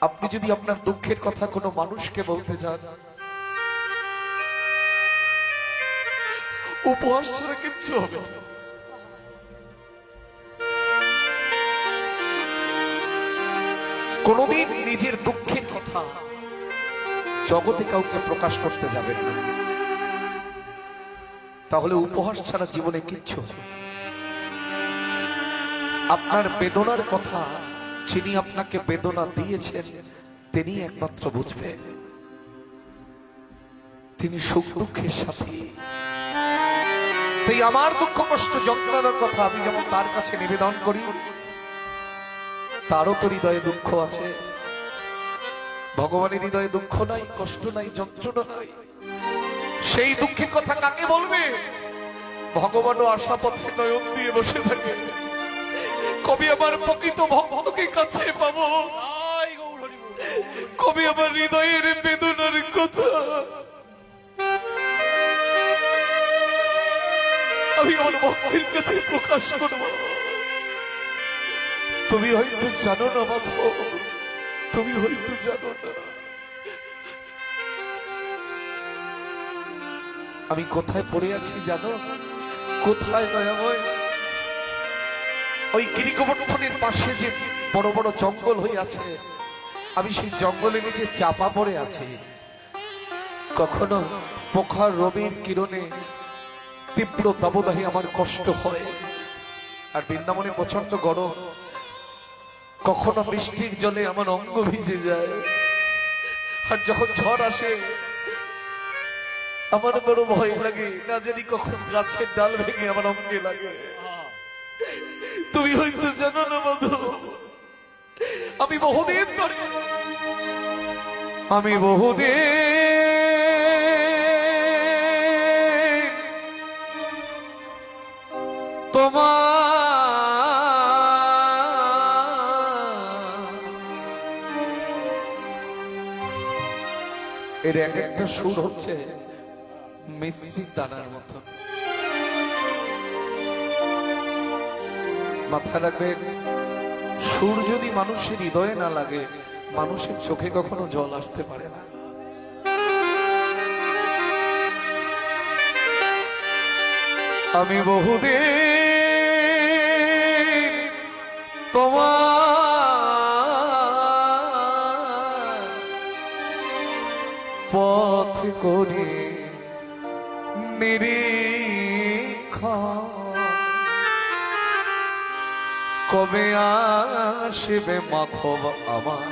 আপনি যদি আপনার দুঃখের কথা কোনো মানুষকে বলতে চান, উপহাস ছাড়া কিচ্ছু হবে না। কোনদিন নিজের দুঃখের কথা জগতে কাউকে প্রকাশ করতে যাবেন না, তাহলে উপহাস ছাড়া জীবনে কিচ্ছু হবে। আপনার বেদনার কথা যিনি আপনাকে বেদনা দিয়েছেন তিনি একমাত্র বুঝবেন, তিনি সুখ দুঃখের সাথে। তাই আমার দুঃখ কষ্ট যন্ত্রণার কথা আমি যেমন তার কাছে নিবেদন করি, তারও তো হৃদয়ে দুঃখ আছে। ভগবানের হৃদয়ে দুঃখ নাই, কষ্ট নাই, যন্ত্রণা নাই। সেই দুঃখের কথা কাকে বলবে? ভগবানও আশাপথে নয়ন দিয়ে বসে থাকে, কবি আমার প্রকৃত ভক্তকে কাছে পাবো, কবি আমার হৃদয়ের বেদনার কথা আমি আমার ভক্তের কাছে প্রকাশ করব। তুমি হয়তো জানো না মাধব, তুমি হয়তো জানো না আমি কোথায় পড়ে আছি জানো? কোথায় দয়াময়? ওই গিরিগোবর্ধনের পাশে যে বড় বড় জঙ্গল হয়ে আছে, আমি সেই জঙ্গলে নিচে চাপা পড়ে আছি। কখনো প্রখর রবির কিরণে তীব্র দাবদাহে আমার কষ্ট হয়, আর বৃন্দাবনে প্রচন্ড গরম। কখনো বৃষ্টির জলে আমার অঙ্গ ভিজে যায়, আর যখন ঝড় আসে আমার বড় ভয় লাগে, না জানি কখন গাছের ডাল ভেঙে আমার অঙ্গে লাগে। তুমি হয়তো জানো না মধু, আমি বহুদিন ধরে এর এক একটা সুর হচ্ছে মিশ্রিত দানার মতো। মাথায় রাখবেন, সুর যদি মানুষের হৃদয়ে না লাগে, মানুষের চোখে কখনো জল আসতে পারে না। আমি বহুদিন তোমার পথ করে নিরীক্ষণ, কবে আসবে মাধব আমার